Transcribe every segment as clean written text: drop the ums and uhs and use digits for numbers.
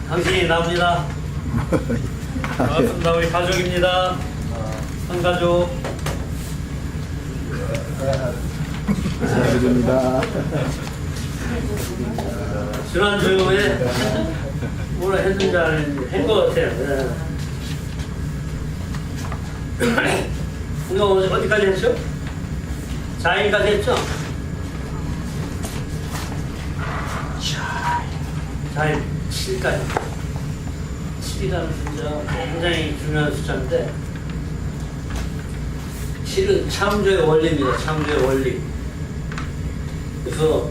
당신이 납니다. 반갑습니다. 우리 가족입니다. 한 가족. 감사드립니다. 지난주에 뭐라 했는지 한것 같아요. 오늘 어디까지 했죠? 4일까지 했죠? 4일, 7일까지. 7이라는 숫자 굉장히 중요한 숫자인데 7은 창조의 원리입니다. 창조의 원리. 그래서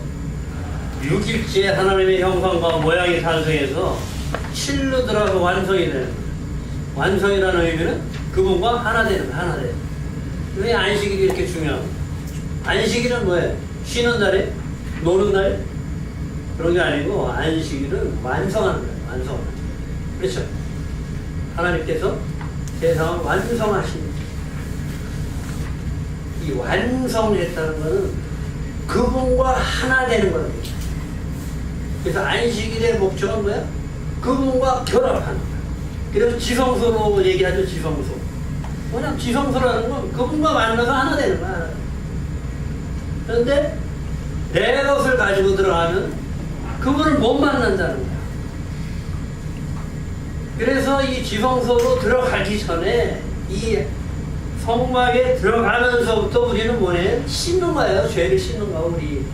6일째 하나님의 형상과 모양이 탄생해서 7로 들어가서 완성이 되는 거예요. 완성이라는 의미는 그분과 하나 되는 거예요. 하나 되는 거예요. 왜 안식일이 이렇게 중요한가요? 안식일은 뭐예요? 쉬는 날에? 노는 날에? 그런 게 아니고 안식일은 완성하는 거예요. 완성하는 거예요. 그렇죠? 하나님께서 세상을 완성하십니다. 이 완성했다는 것은 그분과 하나 되는 거예요. 그래서 안식일의 목적은 뭐야? 그분과 결합하는 거야. 그래서 지성소로 얘기하죠. 지성소. 뭐냐? 지성소라는 건 그분과 만나서 하나 되는 거야. 그런데 내 것을 가지고 들어가면 그분을 못 만난다는 거야. 그래서 이 지성소로 들어가기 전에 이 성막에 들어가면서부터 우리는 뭐냐? 씻는 거예요. 죄를 씻는 거야. 우리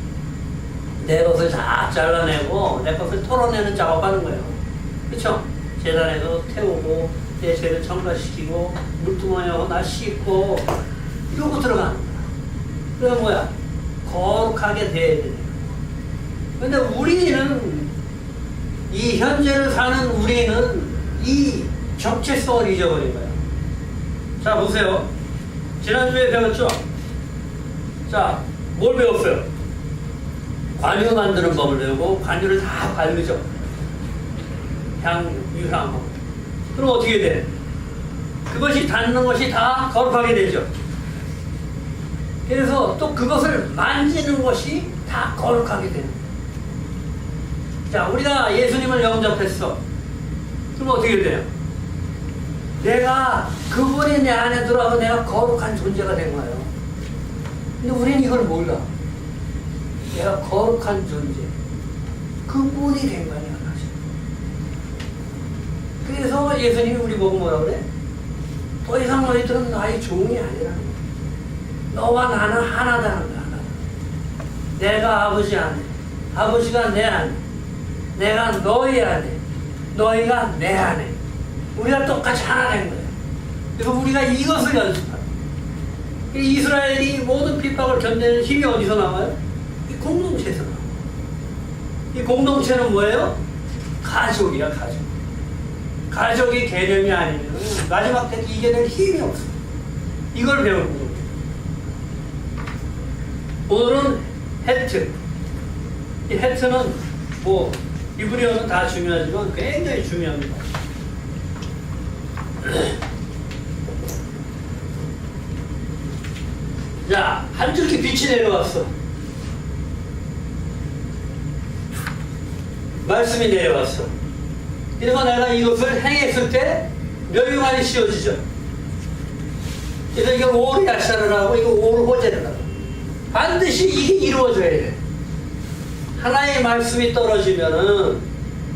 내 것을 다 잘라내고 내 것을 털어내는 작업하는 거예요. 그렇죠? 제단에서 태우고 내 죄를 첨가시키고 물두멍하고 나 씻고 이러고 들어가는 거야. 그럼 뭐야? 거룩하게 돼야 되는 거야. 근데 우리는 이 현재를 사는 우리는 이 정체성을 잊어버린 거야. 자 보세요. 지난주에 배웠죠? 자, 뭘 배웠어요? 관유 만드는 법을 배우고 관유를 다 바르죠. 향, 유향. 그럼 어떻게 돼? 그것이 닿는 것이 다 거룩하게 되죠. 그래서 또 그것을 만지는 것이 다 거룩하게 되는 거예요. 자, 우리가 예수님을 영접했어. 그럼 어떻게 돼요? 내가 그분이 내 안에 들어와서 내가 거룩한 존재가 된 거예요. 근데 우리는 이걸 몰라. 내가 거룩한 존재, 그분이 된 거야. 그래서 예수님이 우리 보고 뭐라 그래? 더 이상 너희들은 나의 종이 아니라는 거야. 너와 나는 하나다는 거야. 하나. 내가 아버지 안에, 아버지가 내 안에, 내가 너희 안에, 너희가 내 안에. 우리가 똑같이 하나 된 거예요. 그래서 우리가 이것을 연습하는 거예요. 이스라엘이 모든 핍박을 견디는 힘이 어디서 나와요? 이 공동체에서 나와요. 이 공동체는 뭐예요? 가족이야, 가족. 가족이 개념이 아니면 마지막 때 이겨낼 힘이 없어. 이걸 배우는 거예요. 오늘은 헤트. 이 헤트는 뭐 이브리어는 다 중요하지만 굉장히 중요합니다. 자, 한 줄기 빛이 내려왔어. 말씀이 내려왔어. 그래서 내가 이것을 행했을 때 멸류관이 씌워지죠. 그래서 이걸 오르 야샤를 하고 이거 오르 호제를 하고 반드시 이게 이루어져야 돼. 하나의 말씀이 떨어지면은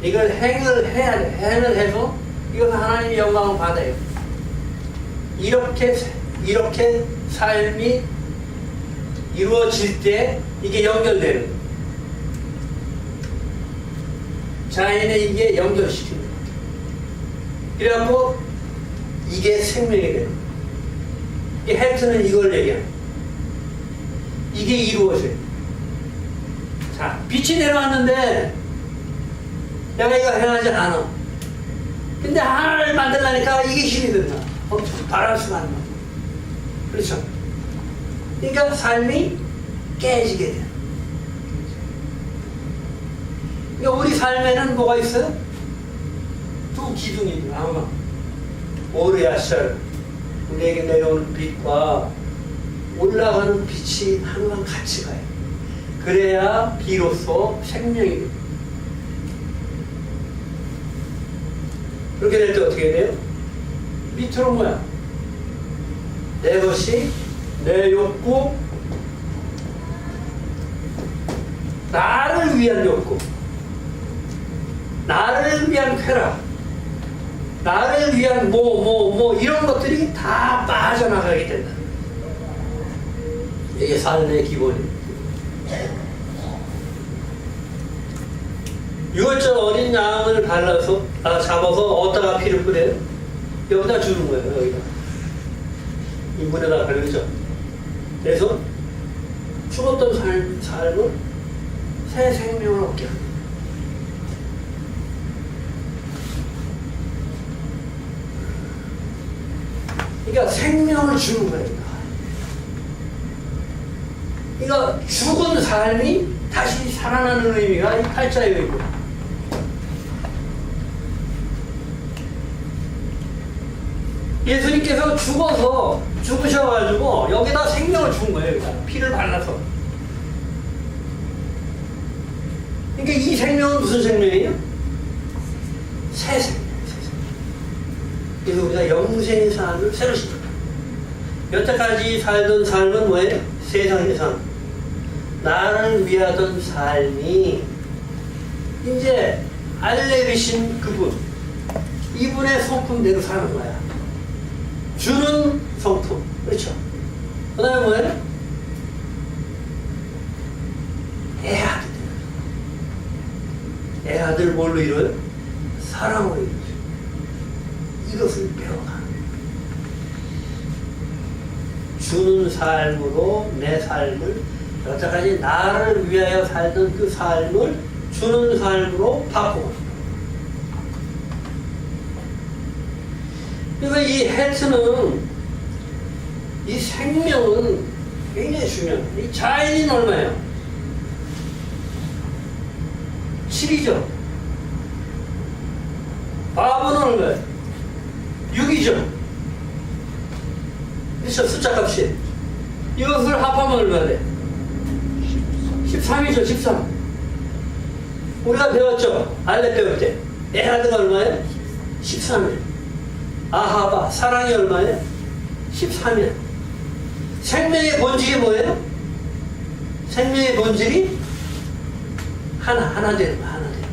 이걸 행을 해야 돼. 행을 해서 이것은 하나님의 영광을 받아요. 이렇게 삶이 이루어질 때 이게 연결되는 거예요. 자연에 이게 연결시키는 거예요. 그래갖고 이게 생명이 되는 거예요. 이 헤트는 이걸 얘기하는 거예요. 이게 이루어져요. 자, 빛이 내려왔는데 내가 이거 행하지 않아. 근데 하나를 만들려니까 이게 힘이 든다. 바랄 수가 안 나. 그렇죠? 그러니까 삶이 깨지게 돼요. 그러니까 우리 삶에는 뭐가 있어요? 두 기둥이 아마 오르야샬 우리에게 내려오는 빛과 올라가는 빛이 항상 같이 가요. 그래야 비로소 생명이 됩니다. 그렇게 될 때 어떻게 돼요? 밑으로 뭐야? 내 것이, 내 욕구, 나를 위한 욕구, 나를 위한 쾌락, 나를 위한 이런 것들이 다 빠져나가게 된다. 이게 삶의 기본입니다. 6월절 어린 양을 잡아서 어디다가 피를 뿌려요? 여기다 주는 거예요, 여기다. 이 문에다 바르죠. 그래서 죽었던 삶을 새 생명을 얻게 합니다. 그러니까 생명을 주는 거예요. 그러니까 죽은 삶이 다시 살아나는 의미가 이 팔자의 의미예요. 예수님께서 죽으셔가지고 여기다 생명을 준 거예요. 여기다. 피를 발라서. 그러니까 이 생명은 무슨 생명이에요? 새 생명. 그래서 우리가 영생의 삶을 새로 시작해요. 여태까지 살던 삶은 뭐예요? 세상의 삶. 나를 위하던 삶이 이제 알레비신 그분, 이분의 성품대로 사는 거야. 주는 성품. 그렇죠? 그 다음에 뭐예요? 애아들. 애아들 뭘로 이뤄요? 사랑으로 이루죠. 이것을 배워가. 주는 삶으로 내 삶을, 여태까지 나를 위하여 살던 그 삶을 주는 삶으로 바꾸고. 그래서 이 해트는, 이 생명은 굉장히 중요해요. 이 자연인 얼마예요? 7이죠. 밥은 얼마예요? 6이죠. 그렇죠? 숫자 값이. 이것을 합하면 얼마야 돼? 13이죠. 13. 우리가 배웠죠? 알레 배울 때. 에하드가 얼마예요? 13이에요. 아하바, 사랑이 얼마예요? 13이에요. 생명의 본질이 뭐예요? 생명의 본질이 하나 되는 거야. 하나 되는 거야.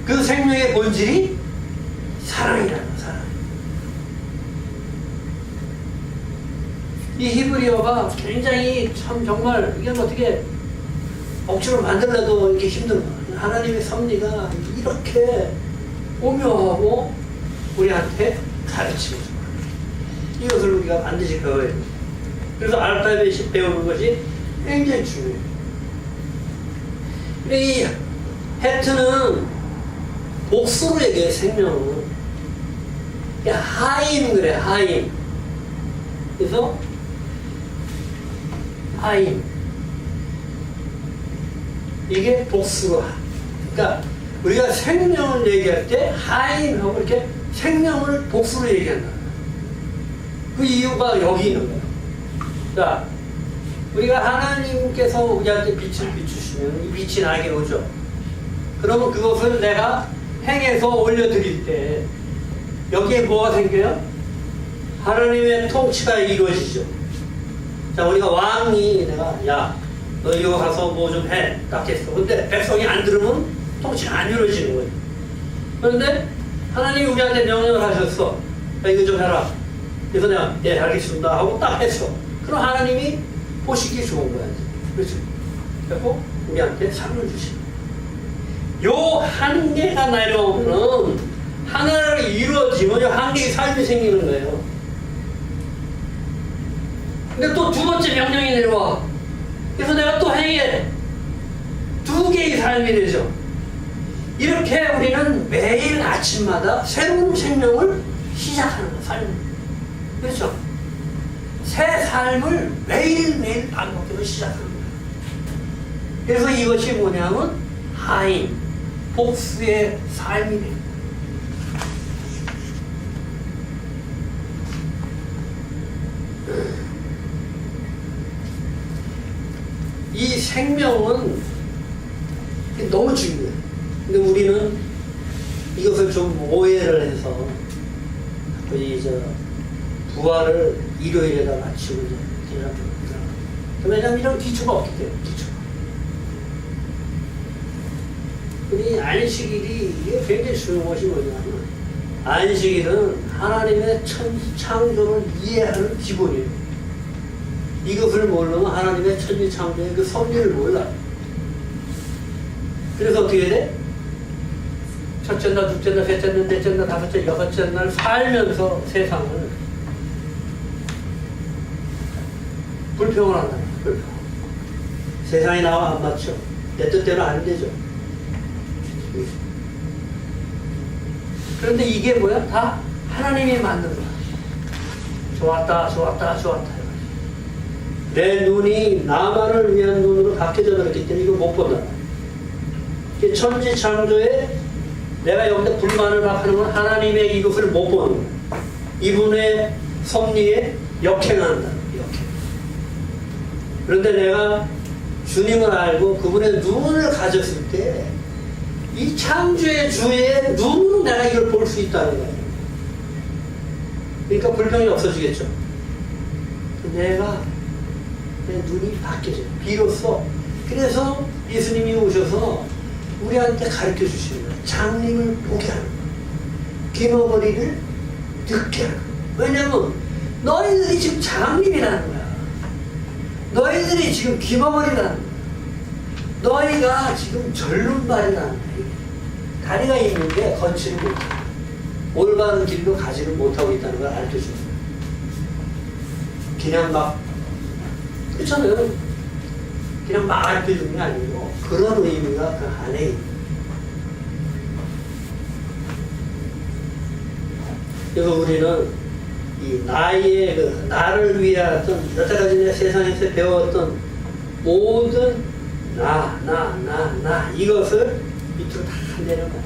그 생명의 본질이 사랑이라는 거야. 사랑. 이 히브리어가 굉장히 참 정말 이게 어떻게 억지로 만들어도 이게 힘든 거야. 하나님의 섭리가 이렇게 오묘하고 우리한테 가르치고 있어요. 이것을 우리가 반드시 배워야 돼요. 그래서 알파벳이 배우는 것이 굉장히 중요해요. 이 해트는 복수로 얘기해. 생명은 하임 그래. 하임. 그래서 하임 이게 복수로. 그러니까 우리가 생명을 얘기할 때 하임하고 이렇게 생명을 복수로 얘기한다. 그 이유가 여기 있는 거예요. 자, 우리가 하나님께서 우리한테 빛을 비추시면 이 빛이 나에게 오죠. 그러면 그것을 내가 행해서 올려드릴 때 여기에 뭐가 생겨요? 하나님의 통치가 이루어지죠. 자, 우리가 왕이 야, 너 이거 가서 뭐 좀 해. 딱 했어. 근데 백성이 안 들으면 통치가 안 이루어지는 거예요. 그런데 하나님이 우리한테 명령을 하셨어. 야, 이거 좀 해라. 그래서 내가 예, 알겠습니다 하고 딱 했어. 그럼 하나님이 보시기 좋은 거야. 그렇죠? 그리고 우리한테 상을 주시는 거예요. 요 한계가 내려오면은 하나가 이루어지면 요 한계의 삶이 생기는 거예요. 근데 또 두 번째 명령이 내려와. 그래서 내가 또 행해. 두 개의 삶이 되죠. 이렇게 우리는 매일 아침마다 새로운 생명을 시작하는 거예요. 삶을. 그렇죠? 새 삶을 매일매일 반복해서 시작하는 거예요. 그래서 이것이 뭐냐면 하임, 복수의 삶이 돼요. 이 생명은 너무 중요해요. 근데 우리는 이 이것을 좀 오해를 해서 부활을 일요일에다 맞추고 이제 왜냐면 이런 기초가 없기 때문에 기초가. 이 안식일이 이게 굉장히 중요한 것이 뭐냐면 안식일은 하나님의 창조를 이해하는 기본이에요. 이것을 모르면 하나님의 천지 창조의 그 섭리를 몰라. 그래서 어떻게 돼? 첫째 날, 둘째 날, 셋째 날, 넷째 날, 다섯째, 여섯째 날 살면서 세상을 불평을 한다. 불평. 세상이 나와 안 맞죠? 내 뜻대로 안 되죠. 그런데 이게 뭐야? 다 하나님이 만든 거야. 좋았다, 좋았다, 좋았다. 내 눈이 나만을 위한 눈으로 바뀌어져 버렸기 때문에 이거 못 본다. 천지 창조에 내가 여기다 불만을 막 하는 건 하나님의 이것을 못 보는 거야. 이분의 섭리에 역행한다. 역행. 그런데 내가 주님을 알고 그분의 눈을 가졌을 때 이 창조의 주의 눈으로 내가 이걸 볼 수 있다는 거예요. 그러니까 불평이 없어지겠죠. 내가 내 눈이 바뀌어져요. 비로소. 그래서 예수님이 오셔서 우리한테 가르쳐 주시는 거예요. 장님을 보게 하는 거예요. 기머거리를 듣게 하는 거예요. 왜냐면 너희들이 지금 장님이라는 거야. 너희들이 지금 기머거리라는 거야. 너희가 지금 절름발이라는 거야. 다리가 있는데 걷지를 못해. 올바른 길로 가지를 못하고 있다는 걸 알려줘요. 그냥 막 그렇잖아요. 그냥 막 알려주는 게 아니고 그런 의미가 그 안에 있는. 그래서 우리는 이 나의 그 나를 위하였던 여태까지 내 세상에서 배웠던 모든 나 이것을 밑으로 다 내려가요.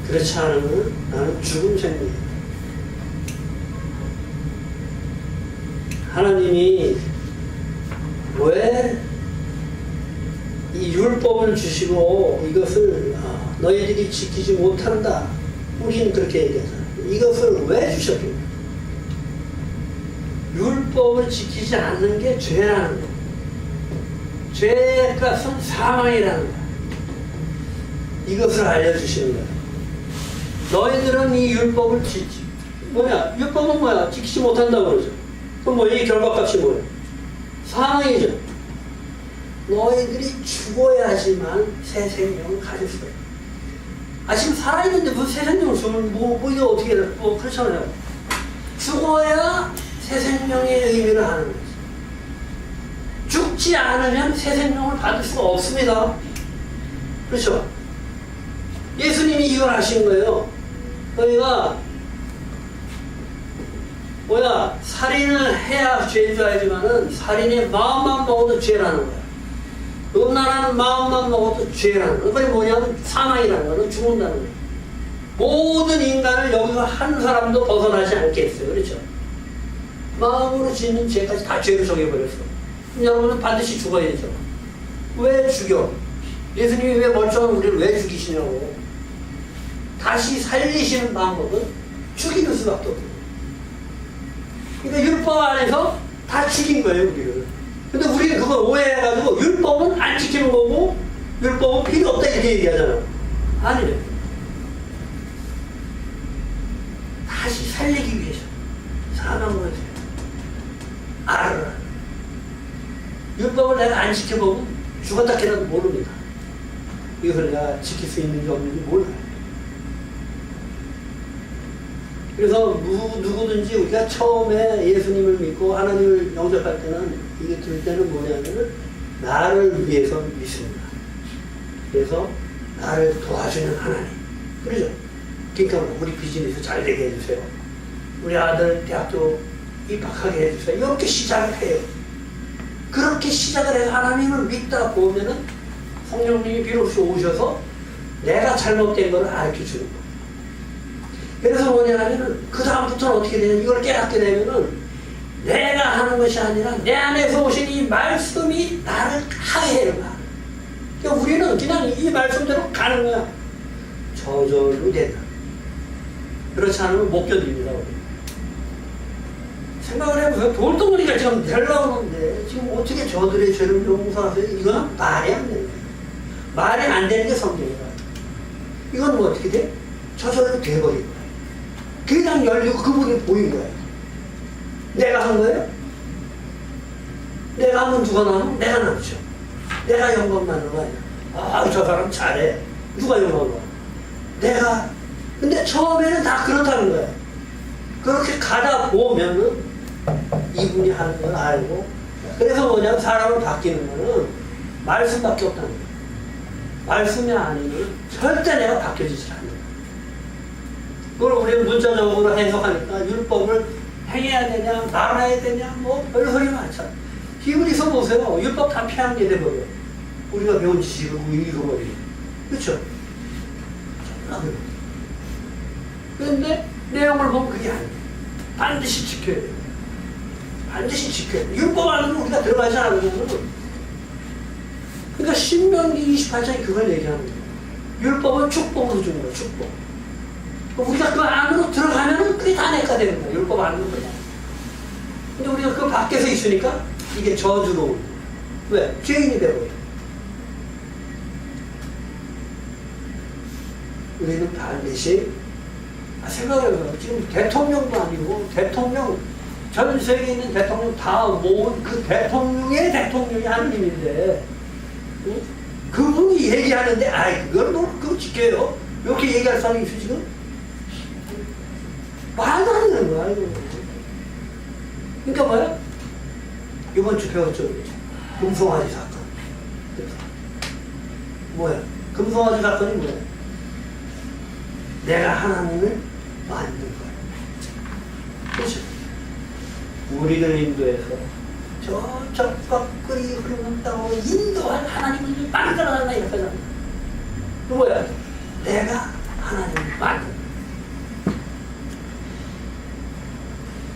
그렇지 않으면 나는 죽음 생명이에요. 하나님이 왜 이 율법을 주시고 이것을 너희들이 지키지 못한다. 우리는 그렇게 얘기하잖아요. 이것을 왜 주셨겠냐? 율법을 지키지 않는 게 죄라는 거예요. 죄의 값은 사망이라는 거예요. 이것을 알려주시는 거예요. 너희들은 이 율법을 율법은 뭐야? 지키지 못한다고 그러죠. 그럼 이 결과값이 뭐예요? 사망이죠. 너희들이 죽어야지만 새 생명을 가질 수가 있어요. 지금 살아있는데 무슨 새 생명을 주면 이거 어떻게 해야 돼? 그렇잖아요. 죽어야 새 생명의 의미를 아는 거지. 죽지 않으면 새 생명을 받을 수가 없습니다. 그렇죠? 예수님이 이걸 하신 거예요. 너희가 살인을 해야 죄인 줄 알지만은 살인의 마음만 먹어도 죄라는 거야. 음란하는 마음만 먹어도 죄라는 거야. 그게 뭐냐면 사망이라는 거는 죽는다는 거야. 모든 인간을 여기서 한 사람도 벗어나지 않게 했어요. 그렇죠? 마음으로 짓는 죄까지 다 죄로 정해버렸어. 여러분은 반드시 죽어야죠. 왜 죽여? 예수님이 왜 멀쩡한 우리를 왜 죽이시냐고. 다시 살리시는 방법은 죽이는 수밖에 없어요. 그러니까 율법 안에서 다 죽인 거예요, 우리를. 근데 우리는 그걸 오해해가지고 율법은 안 지키는 거고 율법은 필요 없다 이렇게 얘기하잖아. 아니래. 다시 살리기 위해서 사망을 해서 알아라. 율법을 내가 안 지켜보면 죽었다 깨나도 모릅니다. 이것을 내가 지킬 수 있는지 없는지 몰라요. 그래서 누구든지 우리가 처음에 예수님을 믿고 하나님을 영접할 때는 이게 들 때는 뭐냐면은 나를 위해서 믿습니다. 그래서 나를 도와주는 하나님. 그러죠? 그러니까 우리 비즈니스 잘 되게 해주세요. 우리 아들 대학교 입학하게 해주세요. 이렇게 시작을 해요. 그렇게 시작을 해서 하나님을 믿다 보면은 성령님이 비로소 오셔서 내가 잘못된 걸 알려 주는 거예요. 그래서 뭐냐면은 그 다음부터는 어떻게 되냐? 이걸 깨닫게 되면은 내가 하는 것이 아니라 내 안에서 오신 이 말씀이 나를 하게 해요. 그러니까 우리는 그냥 이 말씀대로 가는 거야. 저절로 된다. 그렇지 않으면 못 견딥니다. 우리. 생각을 해보세요. 돌덩어리가 지금 내려오는데 지금 어떻게 저들의 죄를 용서하세요? 이거는 말이 안 되는 거예요. 말이 안 되는 게 성경이다. 이건 뭐 어떻게 돼? 저절로 돼버린 거예요. 그냥 열리고 그분이 보인 거예요. 내가 한 거예요? 내가 하면 누가 나면 내가 남죠. 내가 영광 받는 거 아니야. 아, 저 사람 잘해. 누가 영광 받아? 내가. 근데 처음에는 다 그렇다는 거야. 그렇게 가다 보면은 이분이 하는 걸 알고, 그래서 뭐냐면 사람을 바뀌는 거는 말씀밖에 없다는 거야. 말씀이 아니면 절대 내가 바뀌어지지 않는 거야. 그걸 우리는 문자적으로 해석하니까 율법을 행해야 되냐, 말아야 되냐, 뭐 별소리 많잖아. 히브리서 보세요. 율법 다 피한 게 돼버려. 우리가 배운 지식을 잃어버리고. 그렇죠? 그런데 내용을 보면 그게 아니에요. 반드시 지켜야 돼요. 반드시 지켜야 돼요. 율법 안으로 우리가 들어가지 않으면. 그러니까 신명기 28장이 그걸 얘기하는 거예요. 율법은 축복으로 주는 거예요. 축복. 우리가 그 안으로 들어가면은 그게 다 내가 되는 거예요. 율법 안으로 들어가. 근데 우리가 그 밖에서 있으니까 이게 저주로 오는 거예요. 왜? 죄인이 되어버려요. 우리는 반드시 생각을 해봐요. 지금 대통령도 아니고 대통령, 전 세계에 있는 대통령 다 모은 그 대통령의 대통령이 하느님인데, 응? 그분이 얘기하는데 아이 그걸 뭐 그거 지켜요? 이렇게 얘기할 사람이 있어 지금? 말도 안 되는 거야 이거. 그러니까 뭐야? 이번 주 배웠죠. 금송아지 사건. 뭐야? 금송아지 사건이 뭐야? 내가 하나님을 만든 거야. 그렇죠? 우리를 인도해서 저쪽과 끓이 흐르는 땅으로 인도할 하나님을 만들어달라 이렇게 하잖아. 그 뭐야? 내가 하나님을 만든 거야.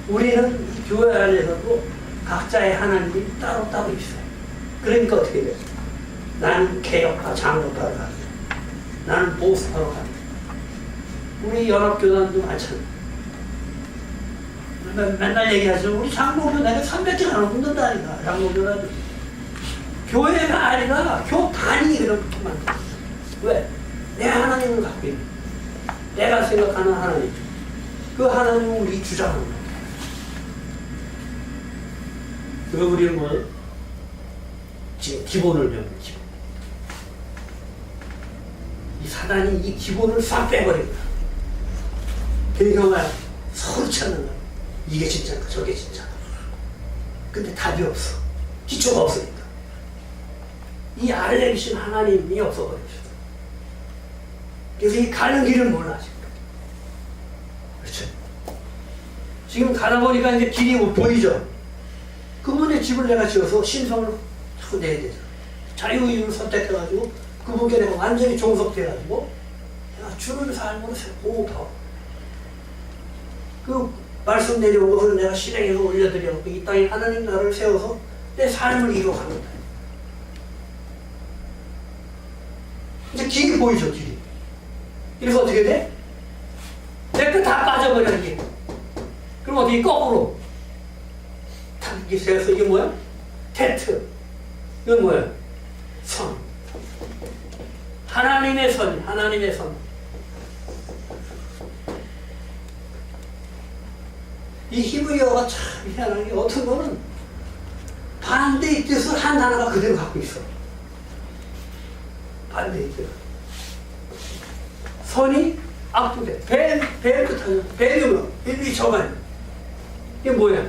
우리는 이 교회 안에서도 각자의 하나님이 따로따로 있어요. 그러니까 어떻게 돼요? 나는 개혁파, 장로파로 가고 나는 보수파로 가고 우리 연합교단도 마찬가지. 맨날 얘기하죠. 우리 장로교단에 300개가 넘는다니까. 장로교단도. 교회가 아니라 교단이 그렇게 만들었어. 왜? 내 하나님을 갖고 있는. 내가 생각하는 하나님. 그 하나님은 우리 주장하는 거야. 왜 우리는 뭐 지금 기본을 배우는 기본. 이 사단이 이 기본을 싹 빼버린 거야. 그러니까 서로 찾는 거야. 이게 진짜인가 저게 진짜인가. 근데 답이 없어. 기초가 없으니까. 이 알레르신 하나님이 없어버렸어. 그래서 이 가는 길을 몰라 지금. 그렇죠? 지금 가다 보니까 이제 길이 보이죠? 그분의 집을 내가 지어서 신성을 자꾸 내야 되잖아. 자유의지를 선택해가지고 그분께 내가 완전히 종속돼가지고 내가 주를 삶으로 호흡하고 그 말씀 내려온 것을 내가 실행해서 올려드려놓고 이 땅에 하나님 나라를 세워서 내 삶을 이루어가는 거야. 이제 길이 보이죠, 길이. 그래서 어떻게 돼? 내 거 다 빠져버려, 이게. 그럼 어떻게 거꾸로? 탁 이렇게 세워서 이게 뭐야? 텐트. 이건 뭐야? 선. 하나님의 선, 하나님의 선. 이 히브리어가 참 희한한 게 어떤 거는 반대의 뜻을 한 단어가 그대로 갖고 있어. 반대의 뜻. 선이 앞부대, 배 뜻하죠. 배경은 일비 저간. 이게 뭐야?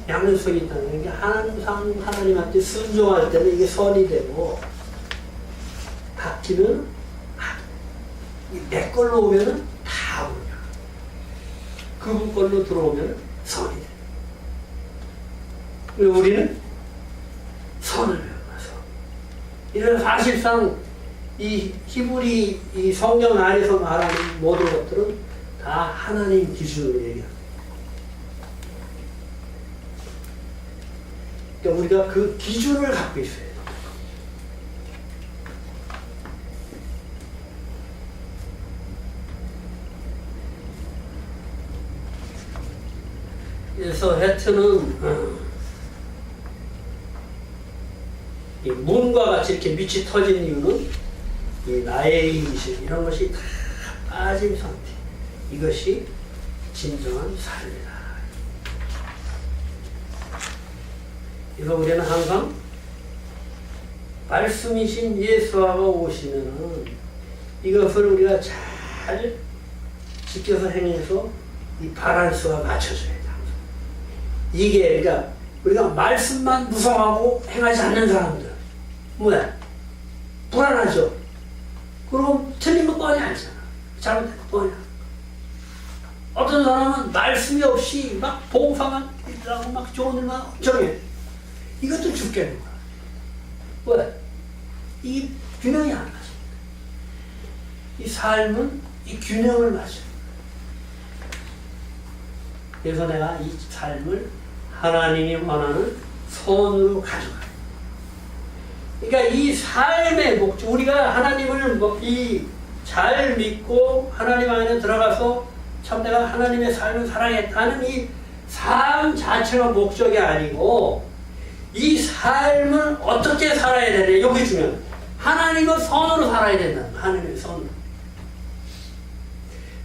양면성이 있다는 게 하나님한테 순종할 때는 이게 선이 되고 바뀌는 내 걸로 오면은 다 오냐. 그분 걸로 들어오면 선이 돼. 그리고 우리는 선을 배워서 이런 사실상 이 히브리 이 성경 안에서 말하는 모든 것들은 다 하나님 기준으로 얘기합니다. 그러니까 우리가 그 기준을 갖고 있어야 돼. 그래서 하여튼은 이 문과 같이 이렇게 밑이 터진 이유는 이 나의 의식 이런 것이 다 빠진 상태. 이것이 진정한 삶이다. 그래서 우리는 항상 말씀이신 예수가 오시면은 이것을 우리가 잘 지켜서 행해서 이 바란스가 맞춰져야 돼. 이게 그러니까 우리가 말씀만 무성하고 행하지 않는 사람들 뭐야? 불안하죠? 그럼 틀린 거 뻔히 알잖아. 잘못된 거 뻔히 알아. 어떤 사람은 말씀이 없이 막 봉사만 하고 막 좋은 일만 정해. 이것도 죽겠는 거야. 왜? 이 균형이 안 맞아. 이 삶은 이 균형을 맞춰. 그래서 내가 이 삶을 하나님이 원하는 선으로 가져가요. 그러니까 이 삶의 목적, 우리가 하나님을 잘 믿고 하나님 안에 들어가서 참 내가 하나님의 삶을 살아야겠다는 이 삶 자체가 목적이 아니고 이 삶을 어떻게 살아야 되냐, 이게 중요해요. 하나님의 선으로 살아야 된다. 하나님의 선으로.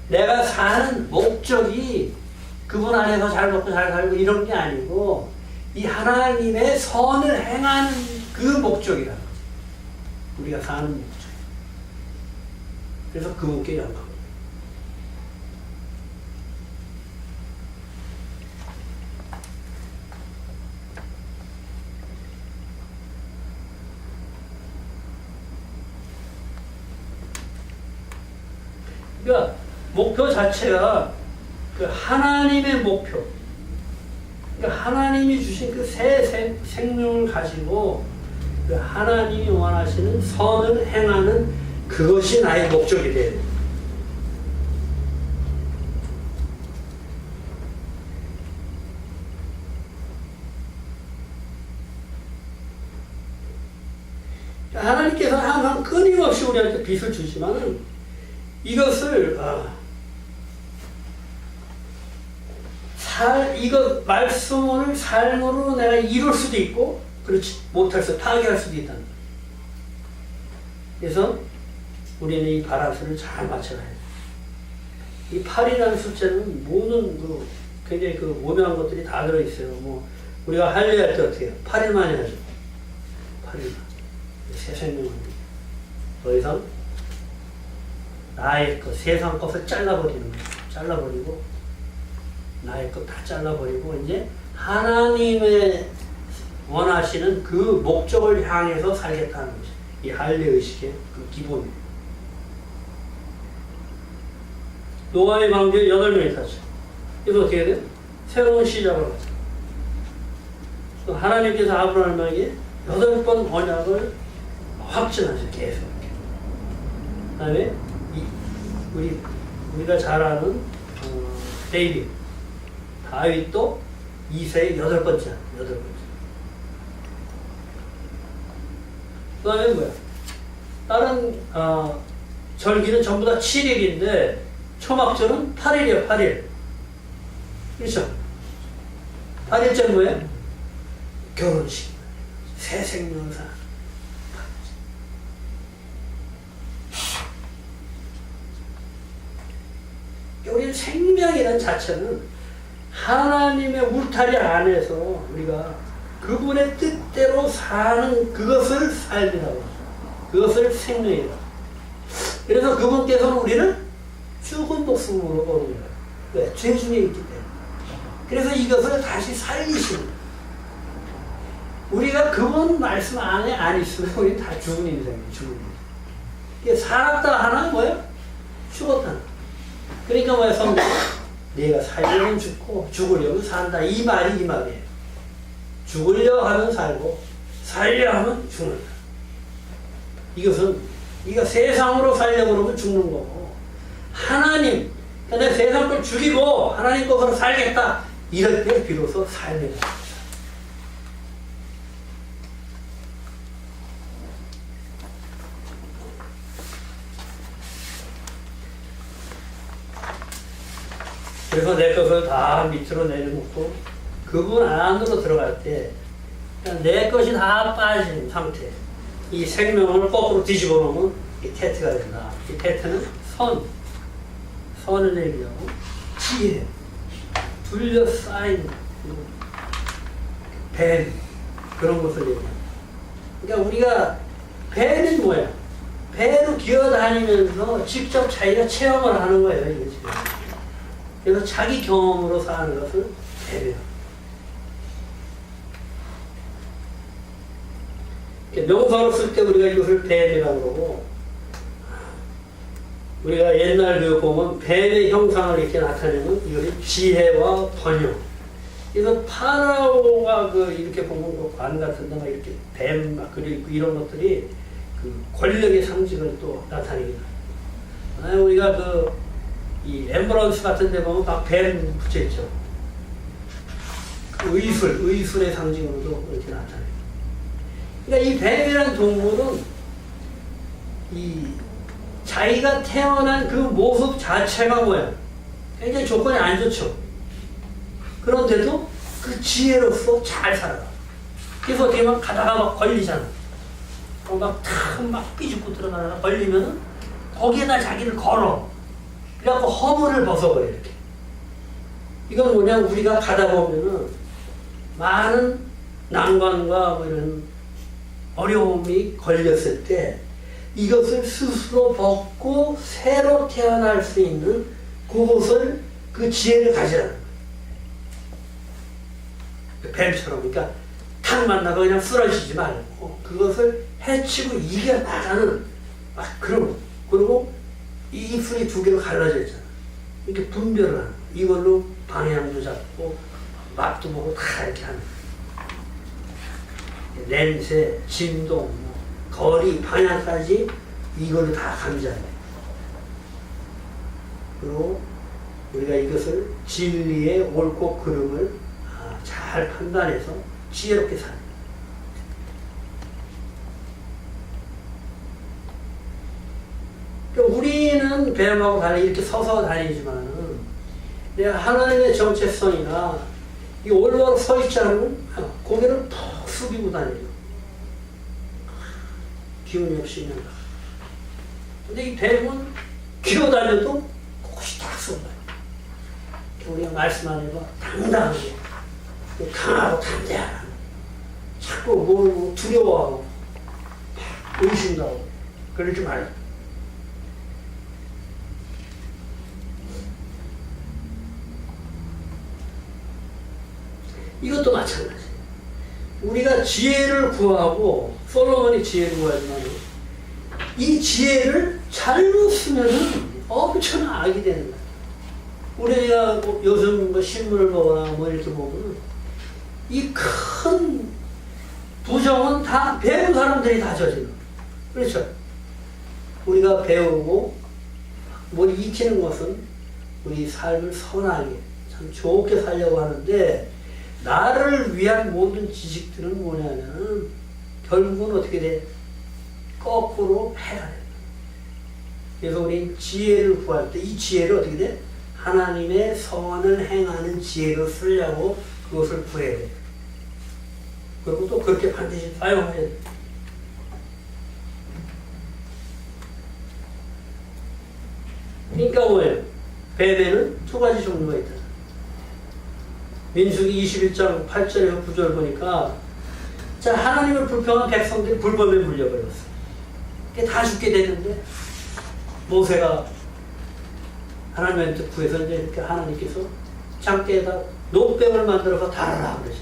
내가 사는 목적이 그분 안에서 잘 먹고 잘 살고 이런 게 아니고 이 하나님의 선을 행하는 그 목적이라는 거죠. 우리가 사는 목적. 그래서 그분께 영광. 그러니까 목표 자체가 그 하나님의 목표. 그러니까 하나님이 주신 그 새 생명을 가지고 그 하나님이 원하시는 선을 행하는 그것이 나의 목적이 돼야 돼. 하나님께서 항상 끊임없이 우리한테 빚을 주지만은 이것을 이거 말씀을 삶으로 내가 이룰 수도 있고 그렇지 못할 수 파괴할 수도 있다는 거예요. 그래서 우리는 이 바란스를 잘 맞춰야 해요. 이 8이라는 숫자는 모든 굉장히 오묘한 것들이 다 들어있어요. 뭐 우리가 할례할 때 어떻게 해요? 8일 만에 하죠. 8일. 새 생명을 더 이상 나의 세상 것을 잘라버리는 거예요. 잘라버리고 나의 것 다 잘라버리고 이제 하나님의 원하시는 그 목적을 향해서 살겠다는 거죠. 이 할례 의식의 그 기본이에요. 노아의 방주에 8명이 탔죠. 그래서 어떻게 돼요? 새로운 시작을 하죠. 하나님께서 아브라함에게 8번 언약을 확증하죠. 계속. 그 다음에 우리가 잘 아는 다윗도 2세의 8번째. 그 다음에 뭐야? 다른 절기는 전부 다 7일인데 초막절은 8일이에요. 8일. 그렇죠? 8일째는 뭐예요? 결혼식. 새 생명을 사는. 우리는 생명이라는 자체는 하나님의 울타리 안에서 우리가 그분의 뜻대로 사는 그것을 삶이라고 하죠. 그것을 생명이라고. 그래서 그분께서는 우리를 죽은 목숨으로 보는 거예요. 왜? 죄 중에 있기 때문에. 그래서 이것을 다시 살리시는 거예요. 우리가 그분 말씀 안에 안 있으면 우리는 다 죽은 인생이에요. 죽은 인생. 살았다 하나 뭐예요? 죽었다. 그러니까 뭐야, 성경. 내가 살려면 죽고 죽으려면 산다. 이 말이에요. 죽으려 하면 살고 살려 하면 죽는다. 이것은 네가 세상으로 살려고 그러면 죽는 거고 하나님, 내가 세상 걸 죽이고 하나님 것으로 살겠다. 이럴 때 비로소 삶이 다. 그래서 내 것을 다 밑으로 내려놓고 그분 안으로 들어갈 때 내 것이 다 빠진 상태. 이 생명을 거꾸로 뒤집어 놓으면 이 테트가 된다. 이 테트는 선을 얘기하고 지혜, 둘러싸인 뱀, 그런 것을 얘기합니다. 그러니까 우리가 배는 뭐야? 배로 기어다니면서 직접 자기가 체험을 하는 거예요. 이게 지금. 그래서 자기 경험으로 사는 것을 배배요. 명사로 쓸 때 우리가 이것을 배배라고 그러고, 우리가 옛날 그 보면 뱀의 형상을 이렇게 나타내면 이것이 지혜와 번영. 그래서 파라오가 그 이렇게 보면 그 관 같은 데가 이렇게 뱀 막 그리고 이런 것들이 그 권력의 상징을 또 나타내게 돼요. 우리가 그 이 엠브런스 같은 데 보면 막 뱀 붙여 있죠. 그 의술의 상징으로도 이렇게 나타내요. 그러니까 이 뱀이라는 동물은 이 자기가 태어난 그 모습 자체가 뭐야? 굉장히 조건이 안 좋죠. 그런데도 그 지혜로서 잘 살아가. 그래서 어떻게 막 가다가 막 걸리잖아. 막 삐죽고 들어가다가 걸리면은 거기에다 자기를 걸어. 그래갖고 허물을 벗어버려, 이렇게. 이건 뭐냐, 우리가 가다 보면은 많은 난관과 뭐 이런 어려움이 걸렸을 때 이것을 스스로 벗고 새로 태어날 수 있는 그것을, 그 지혜를 가지라는 거예요. 뱀처럼. 그러니까 탁 만나고 그냥 쓰러지지 말고 그것을 해치고 이겨나가는 그런 거. 그리고 이 입술이 두 개로 갈라져 있잖아. 이렇게 분별을 하는 거. 이걸로 방향도 잡고 맛도 보고 다 이렇게 하는 거예요. 냄새, 진동, 거리, 방향까지 이걸로 다 감지하는 거예요. 그리고 우리가 이것을 진리의 옳고 그름을 잘 판단해서 지혜롭게 사는 거예요. 그러니까 우리는 뱀하고 달리 이렇게 서서 다니지만은 내가 하나님의 정체성이나 이 올바로 서 있지 않으면 고개를 푹 숙이고 다니죠. 기운이 없이 있는 거. 근데 이 뱀은 기어다녀도 곳이 딱 쏜다. 우리가 말씀 안 해봐. 당당하게, 강하고 담대하고, 자꾸 뭘 두려워하고, 의심하고, 그러지 말고. 이것도 마찬가지예요. 우리가 지혜를 구하고, 솔로몬이 지혜를 구하지만, 이 지혜를 잘못 쓰면은 엄청난 악이 되는 거예요. 우리가 뭐 요즘 뭐 신문을 보거나 뭐 이렇게 보면, 이 큰 부정은 다 배운 사람들이 다 저지르는 거예요. 그렇죠? 우리가 배우고, 뭘 익히는 것은 우리 삶을 선하게, 참 좋게 살려고 하는데, 나를 위한 모든 지식들은 뭐냐면 결국은 어떻게 돼? 거꾸로 해야 돼. 그래서 우리 지혜를 구할 때 이 지혜를 어떻게 돼? 하나님의 선을 행하는 지혜로 쓰려고 그것을 구해야 돼. 그리고 또 그렇게 반드시 사용해야 돼. 그러니까 뭐예요? 뱀에는 두 가지 종류가 있다. 민수기 21장 8절에서 9절 보니까 자, 하나님을 불평한 백성들이 불법에 물려버렸어. 그게 다 죽게 되는데 모세가 하나님한테 구해서 이제 이렇게 하나님께서 장대에다 노뱀을 만들어서 달아라 그러죠.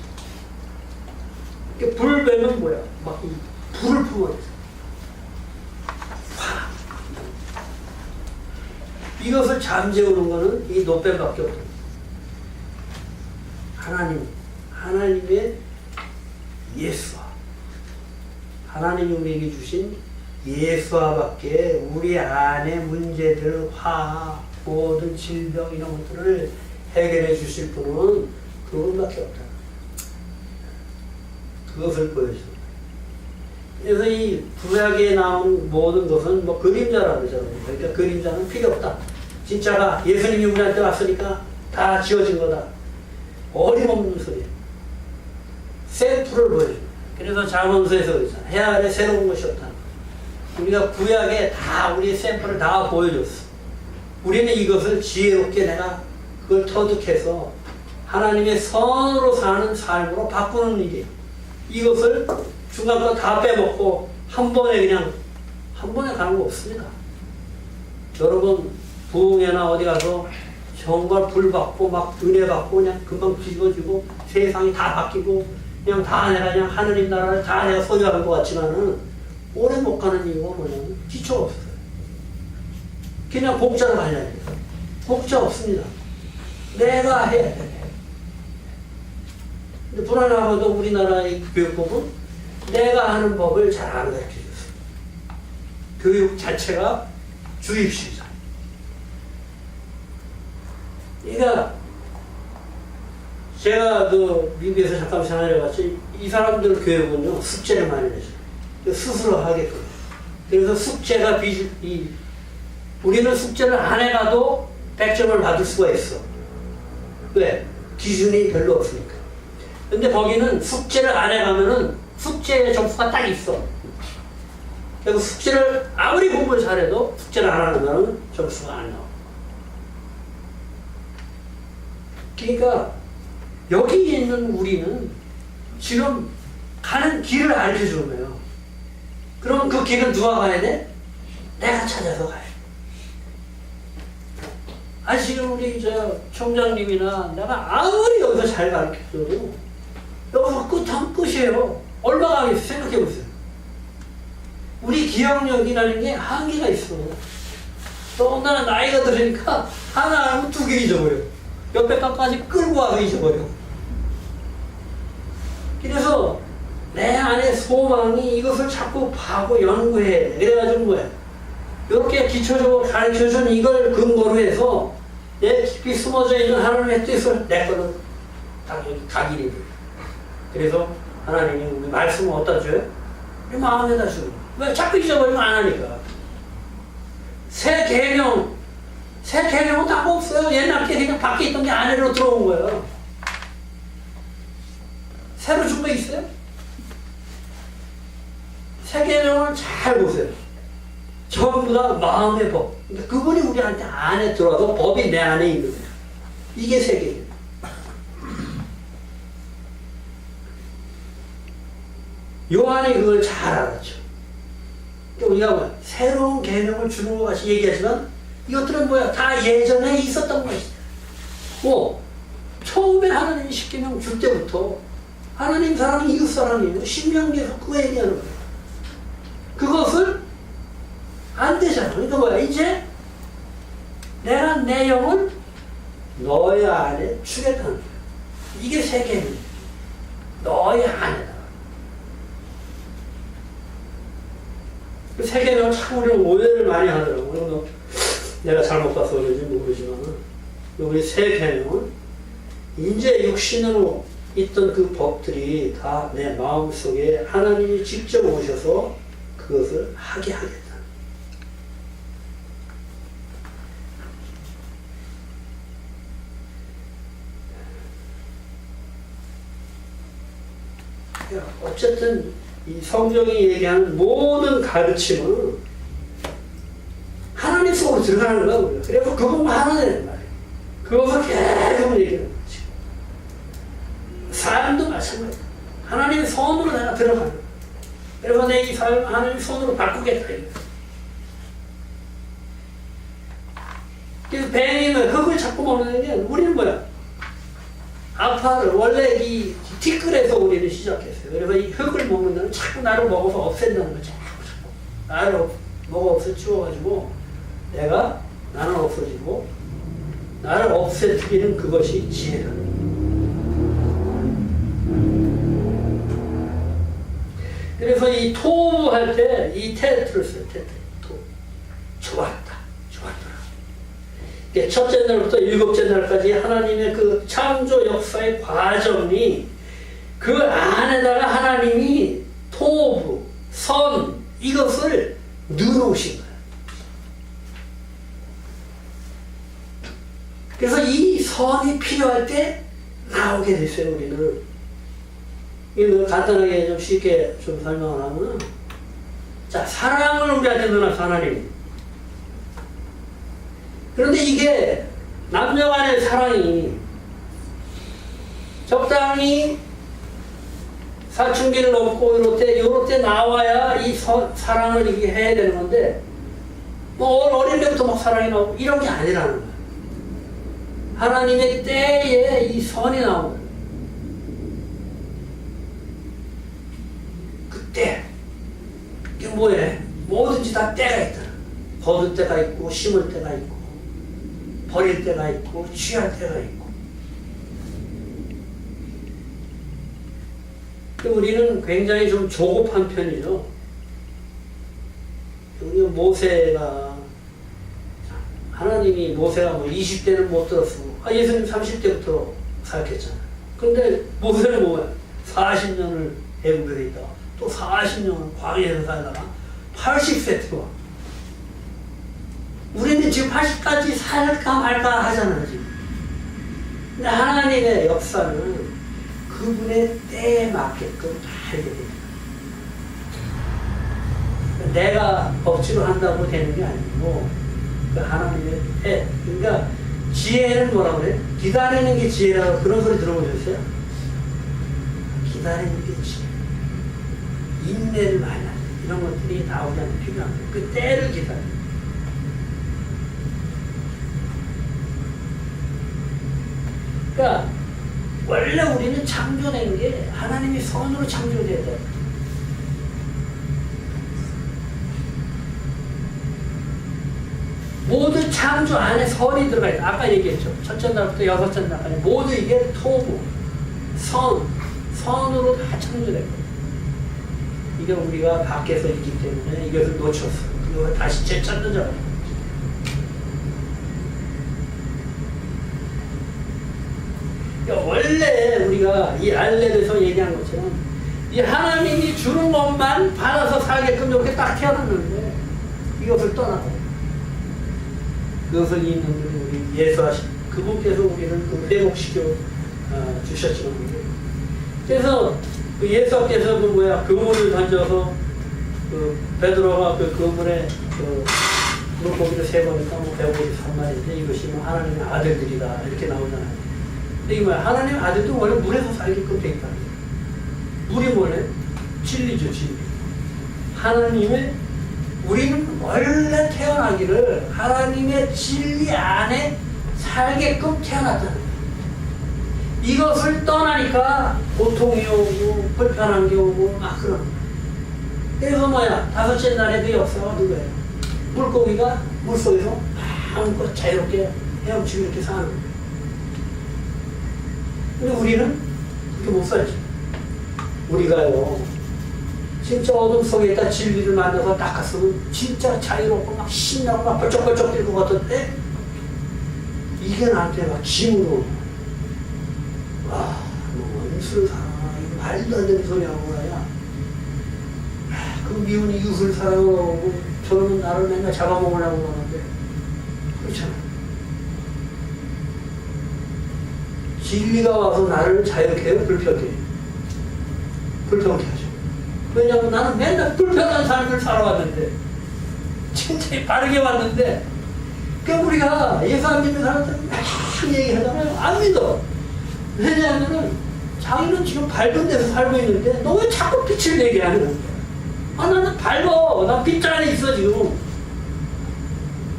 불뱀은 뭐야? 막 이 불을 품어내서 이것을 잠재우는 거는 이 노뱀밖에 없다. 하나님의 예수와 하나님이 우리에게 주신 예수와밖에 우리 안에 문제들, 화, 모든 질병 이런 것들을 해결해 주실 분은 그분밖에 없다. 그것을 보여줘. 그래서 이 구약에 나온 모든 것은 뭐 그림자라 그러잖아요. 그러니까 그림자는 필요 없다. 진짜가 예수님이 우리한테 왔으니까 다 지어진 거다. 어림없는 소리야. 샘플을 보여줘. 그래서 잠언서에서 그러잖아. 해 아래 새로운 것이 없다. 우리가 구약에 다 우리의 샘플을 다 보여줬어. 우리는 이것을 지혜롭게 내가 그걸 터득해서 하나님의 선으로 사는 삶으로 바꾸는 일이에요. 이것을 중간부터 다 빼먹고 한 번에 가는 거 없습니다. 여러분 부흥회나 어디 가서 정말 불 받고 막 은혜 받고 그냥 금방 뒤집어지고 세상이 다 바뀌고 그냥 다 내가 그냥 하느님 나라를 다 내가 소유하는 것 같지만은 오래 못 가는 이유가 뭐냐면 기초가 없어요. 그냥 공짜로 가려야 돼요. 공짜 없습니다. 내가 해야 돼. 근데 불안하고도 우리나라의 교육법은 내가 하는 법을 잘 안 가르쳐 줬어요. 교육 자체가 주입식이잖아요. 그러니까 제가 그 미국에서 잠깐 생활해봤지 이 사람들 교육은요 숙제를 많이 내줘요. 스스로 하게끔. 그래서 숙제가 우리는 숙제를 안 해가도 100점을 받을 수가 있어. 왜? 기준이 별로 없으니까. 근데 거기는 숙제를 안 해가면은 숙제의 점수가 딱 있어. 그래서 숙제를 아무리 공부를 잘해도 숙제를 안 하는 거는 점수가 안 나와. 그러니까 여기 있는 우리는 지금 가는 길을 알려주는 거예요. 그럼 그 길은 누가 가야 돼? 내가 찾아서 가야 돼. 지금 우리 총장님이나 내가 아무리 여기서 잘 가르쳐줘도 여기서 끝하면 끝이에요. 얼마 가겠어? 생각해 보세요. 우리 기억력이라는 게 한계가 있어. 더군다나 나이가 들으니까 하나 알고 두 개 잊어버려. 옆에 값까지 끌고 와서 잊어버려. 그래서 내 안에 소망이 이것을 자꾸 파고 연구해. 그래가지고 뭐야? 이렇게 기초적으로 가르쳐준 이걸 근거로 해서 내 깊이 숨어져 있는 하나님의 뜻을 내 거는 각인이 돼. 그래서 하나님이 우리 말씀을 어디다 줘요? 우리 마음에다 주는 거예요. 왜 자꾸 잊어버리면 안 하니까. 새 계명은 다 없어요. 옛날 게 그냥 밖에 있던 게 안으로 들어온 거예요. 새로 준 거 있어요? 새 계명을 잘 보세요. 전부 다 마음의 법. 그러니까 그분이 우리한테 안에 들어와서 법이 내 안에 있는 거예요. 이게 새 계명. 요한이 그걸 잘 알았죠. 그러니까 우리가 뭐야? 새로운 계명을 주는 것 같이 얘기하지만 이것들은 뭐야? 다 예전에 있었던 것이다. 처음에 하나님이 십계명 줄 때부터 하나님 사랑은 이웃 사랑이에요. 신명기에서 그거 얘기하는 거예요. 그것을 안 되잖아. 그러니까 뭐야? 이제 내가 내 영을 너의 안에 주겠다는 거야. 이게 새 계명이에요. 너의 안에다. 새 계명을 참 우리는 오해를 많이 하더라고요. 내가 잘못 봐서 그런지 모르지만 우리 새 계명은 이제 육신으로 있던 그 법들이 다 내 마음속에 하나님이 직접 오셔서 그것을 하게 하겠다. 어쨌든 이 성경이 얘기하는 모든 가르침은 하나님 속으로 들어가는 거야, 우리가. 그래서 그것만 하는 말이에요. 그것을 계속 얘기하는 거지. 삶도 마찬가지야. 하나님의 손으로 내가 들어가는 거야. 그래서 내 이 삶을 하나님의 손으로 바꾸겠다. 그래서 뱀이면 흙을 자꾸 먹는 게 우리는 뭐야? 아파를 원래 이 티끌에서 우리는 시작했어요. 그래서 이 흙을 먹는 데는 자꾸 나를 먹어서 없앤다는 거죠. 나를 먹어 없애 치워가지고 나는 없어지고 나를 없애뜨리는 그것이 지혜다. 그래서 이 토부 할 때 이 테트를 써요. 좋았다. 첫째 날부터 일곱째 날까지 하나님의 그 창조 역사의 과정이 그 안에다가 하나님이 토부, 선 이것을 넣어놓으신 거예요. 그래서 이 선이 필요할 때 나오게 됐어요, 우리는. 이거 간단하게 좀 쉽게 좀 설명을 하면은, 자, 사랑을 우리한테 넣어놨어, 하나님. 그런데 이게 남녀 간의 사랑이 적당히 사춘기를 넘고 이럴 때 나와야 이 사랑을 이게 해야 되는 건데, 뭐 어릴 때부터 막 사랑이 나오고 이런 게 아니라는 거야. 하나님의 때에 이 선이 나오는 거야. 그때 이게 뭐해? 뭐든지 다 때가 있다. 거둘 때가 있고 심을 때가 있고 버릴 때가 있고 취할 때가 있고. 우리는 굉장히 좀 조급한 편이죠. 우리 모세가, 하나님이 모세가 뭐 20대는 못 들었고, 예수님 30대부터 사역했잖아요. 근데 모세는 뭐야? 40년을 애국에 있다가 또 40년을 광야에서 살다가 80세 때 와. 우리는 지금 80까지 살까 말까 하잖아요, 지금. 근데 하나님의 역사는 그분의 때에 맞게끔 다 하게 됩니다. 내가 억지로 한다고 되는 게 아니고, 그 하나님의 때. 그러니까 지혜는 뭐라고 그래? 기다리는 게 지혜라고 그런 소리 들어보셨어요? 기다리는 게 지혜. 인내를 많이 하죠. 이런 것들이 나오기한테 필요한 거예요. 그 때를 기다려. 그러니까 원래 우리는 창조된 게 하나님이 선으로 창조되었다. 모두 창조 안에 선이 들어가 있다. 아까 얘기했죠. 첫째 날부터 여섯째 날까지 모두 이게 토부, 선으로 다 창조됐고, 이게 우리가 밖에서 있기 때문에 이것을 놓쳤어. 그리고 다시 재찾는 줄 알아요. 그러니까 원래 우리가 이 알렙에서 얘기한 것처럼 이 하나님이 주는 것만 받아서 살게끔 이렇게 딱 태어났는데 이것을 떠나고 그것을 있는 우리 예수하신 그분께서 우리를 그 회복시켜 주셨죠. 그래서 그 예수께서 그 그물을 던져서 그 베드로가 그 그물에 그 물고기를 3번이니까 뭐 153마리인데 이것이 뭐 하나님의 아들들이다 이렇게 나오잖아요. 근데 이 뭐야? 하나님의 아들도 원래 물에서 살게끔 돼 있다. 물이 뭐래? 진리죠, 진리. 하나님의 우리는 원래 태어나기를 하나님의 진리 안에 살게끔 태어났다는 거예요. 이것을 떠나니까 고통이 오고 불편한 게 오고 막 그런 거예요. 그래서 뭐야? 5째 날에 그 역사가 누구예요? 물고기가 물속에서 마음껏 자유롭게 헤엄치고 이렇게 사는 거예요. 근데 우리는 그렇게 못 살죠. 우리가요, 진짜 어둠 속에 있다 진리를 만나서 닦았으면 진짜 자유롭고 막 신나고 막 벌쩍벌쩍 뛸 것 같은데, 이게 나한테 막 짐으로, 와, 뭐, 이웃을 사랑하, 이거 말도 안 되는 소리 하고 그러냐. 그 미운 이웃을 사랑하고, 저놈은 나를 맨날 잡아먹으려고 그러는데, 그렇잖아. 진리가 와서 나를 자유롭게 해요, 불편하게. 불편하게 하죠. 왜냐하면 나는 맨날 불편한 삶을 살아왔는데, 진짜 빠르게 왔는데, 그러니까 우리가 예수 안 믿는 사람들 막 얘기하잖아요. 안 믿어. 왜냐하면 자기는 지금 밝은 데서 살고 있는데, 너 왜 자꾸 빛을 내게 하는 거야? 아, 나는 밝어. 난 빛 안에 있어, 지금.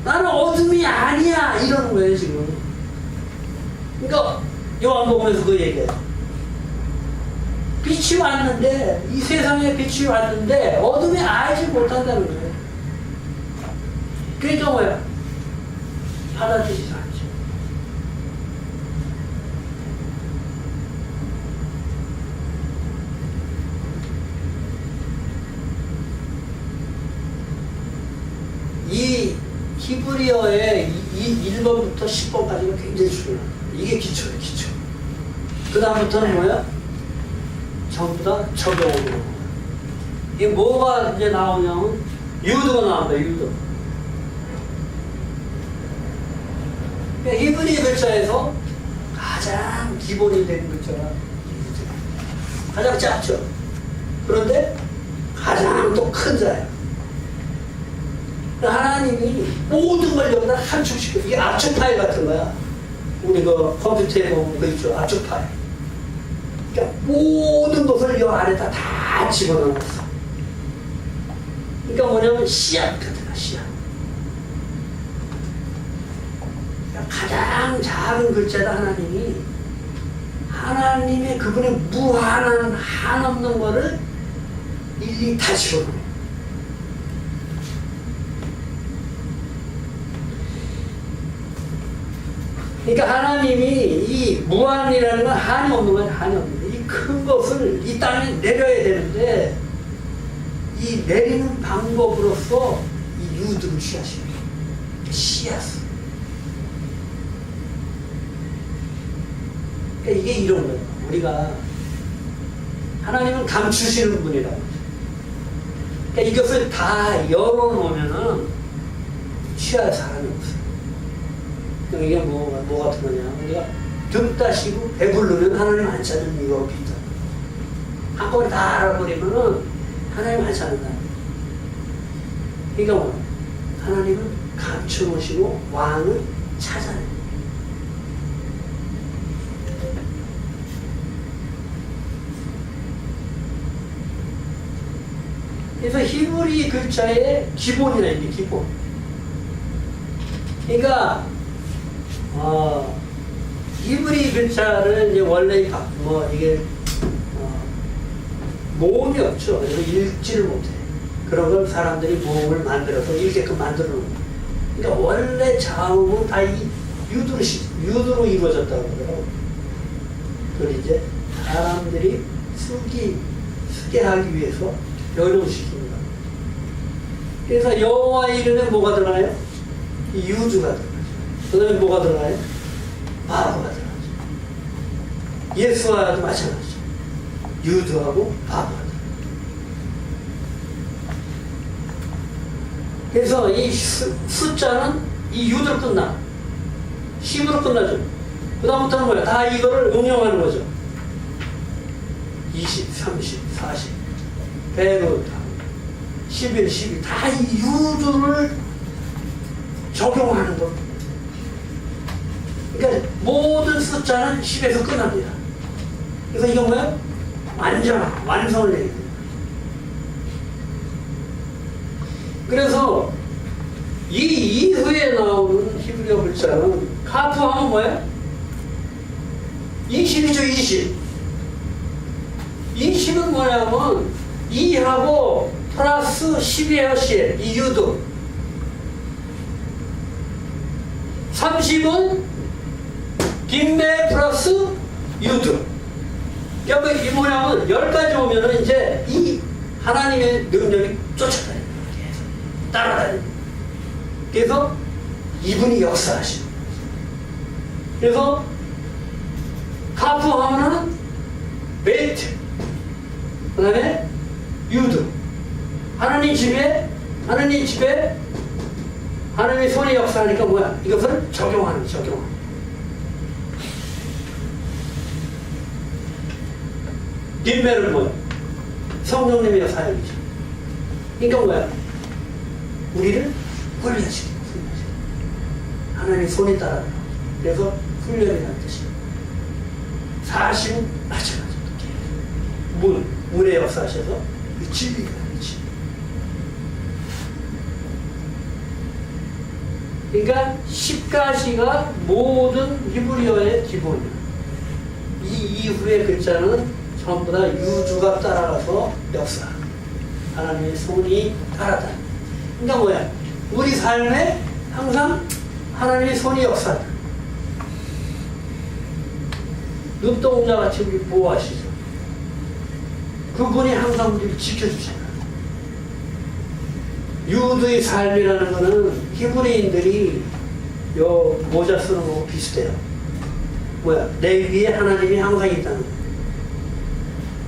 나는 어둠이 아니야. 이러는 거예요, 지금. 그러니까, 요한복음에서 그 얘기해요. 빛이 왔는데, 이 세상에 빛이 왔는데, 어둠이 알지 못한다는 거예요. 그러니까 뭐야? 받아들이지 않죠. 이 히브리어의 이 1번부터 10번까지가 굉장히 중요해요. 이게 기초예요, 기초. 그 다음부터는 뭐야? 전부 다 적용으로. 이게 뭐가 이제 나오냐면, 유도가 나온다, 유도. 그러니까 히브리 글자에서 가장 기본이 된 글자가 가장 작죠. 그런데 가장 또 큰 자예요. 하나님이 모든 걸 여기다 함축시켜. 이게 압축 파일 같은 거야. 우리 그 컴퓨터에 보면 거 있죠. 압축 파일. 그러니까 모든 것을 여 안에다 다 집어넣었어. 그러니까 뭐냐면 씨앗 같은 거야, 씨앗. 그러니까 가장 작은 글자다 하나님이 하나님의 그분의 무한한 한없는 거를 일일이 다 집어넣어. 그러니까 하나님이 이 무한이라는 건 한이 없는 건 한이 없는 거예요. 이 큰 것을 이 땅에 내려야 되는데 이 내리는 방법으로서 이 유두를 취하십니다. 씨앗을. 그러니까 이게 이런 거예요. 우리가 하나님은 감추시는 분이라고. 그러니까 이것을 다 열어놓으면은 취할 사람이 없어요. 이게 뭐 같은 거냐. 우리가 등 따시고 배부르면 하나님 안 찾는 이유가 없다. 한꺼번에 다 알아버리면은 하나님 안 찾는다. 그러니까 뭐 하나님은 감춰놓으시고 왕을 찾아내요. 그래서 히브리 글자의 기본이라 이게 기본. 그러니까 히브리 글자를 이제 원래 뭐 이게 모음이 없죠. 그래서 읽지를 못해. 그런 걸 사람들이 모음을 만들어서 읽게끔 만들어 놓은 거예요. 그러니까 원래 자음은 다 이 유두로 이루어졌다고 그래요. 그걸 이제 사람들이 쓰게 하기 위해서 변형시킵니다. 그래서 여호와 이름에 뭐가 들어가요? 이 유두가 들어가죠. 그 다음에 뭐가 들어가요? 바보가 들어가죠. 예수와도 마찬가지죠. 유두하고 바보가 들어가죠. 그래서 이 숫자는 이 유두로 끝나. 10으로 끝나죠. 그 다음부터는 뭐야? 다 이거를 응용하는 거죠. 20, 30, 40, 100, 11, 12, 다 이 유두를 적용하는 거. 그러니까 모든 숫자는 10에서 끝납니다. 그래서 이건 뭐야? 완성을 내게 됩니다. 그래서 이 이후에 나오는 히브리어 글자는 카프 하면 뭐야? 20이죠, 20. 20은 뭐냐면 2하고 플러스 10이에요, 10. 이 유도. 30은 빈매 플러스 유두. 그러니까 이 뭐냐면 10가지 오면은 이제 이 하나님의 능력이 쫓아다니는 거예요. 따라다니는 거예요. 그래서 이분이 역사하시는 거예요. 그래서 카프 하면은 메이트, 그 다음에 유두. 하나님 집에 하나님의 손이 역사하니까 뭐야? 이것을 적용하는 거예요. 적용하는. 뒷매는 뭐야? 성령님의 사역이죠. 그러니까 뭐야? 우리를 훈련시키고 하나님 손이 따라. 그래서 훈련이라는 뜻이에요. 40은 마찬가지로 문의 역사하셔서 진리가 진리. 그러니까 10가지가 모든 히브리어의 기본이에요. 이 이후의 글자는 전부 다 유두가 따라가서 역사. 하나님의 손이 따라다. 그러니까 뭐야? 우리 삶에 항상 하나님의 손이 역사다. 눈동자같이 우리 보호하시죠. 그분이 항상 우리를 지켜주잖아요. 유두의 삶이라는 것은 히브리인들이 요 모자 쓰는 거하고 비슷해요. 뭐야? 내 위에 하나님이 항상 있다는 거예요.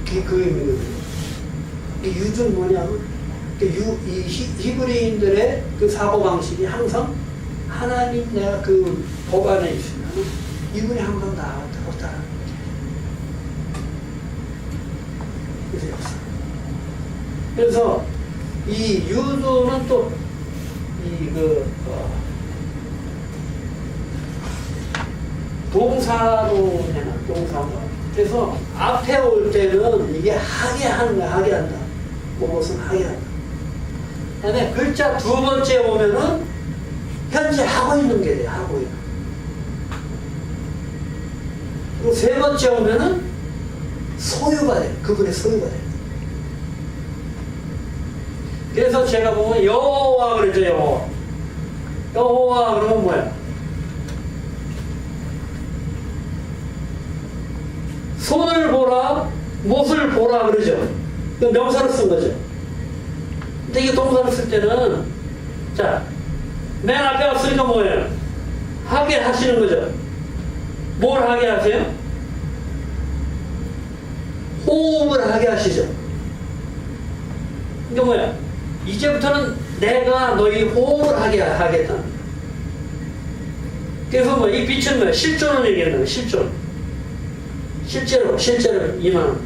그게 그 의미거든요. 유두는 뭐냐면 이 히브리인들의 그 사고방식이 항상 하나님 내가 그 법 안에 있으면 이분이 항상 나왔다가 유도였어. 그래서 이 유도는 또 동사로 되나? 동사가. 그래서 앞에 올 때는 이게 하게 하는 거야. 하게 한다. 무엇은 하게 한다. 그 다음에 글자 두 번째 오면은 현재 하고 있는 게 돼. 하고 있는. 그리고 세 번째 오면은 소유가 돼. 그분의 소유가 돼. 그래서 제가 보면 여호와 그러죠. 여호와. 여호와 그러면 뭐야? 손을 보라, 못을 보라 그러죠. 이거 명사로 쓴 거죠. 근데 이게 동사로 쓸 때는 자, 맨 앞에 왔으니까 뭐예요? 하게 하시는 거죠. 뭘 하게 하세요? 호흡을 하게 하시죠. 이게 뭐야? 이제부터는 내가 너희 호흡을 하게 하겠다. 그래서 뭐 이 빛은 뭐야? 실존을 얘기하는 거야. 실존. 실제로 임하는.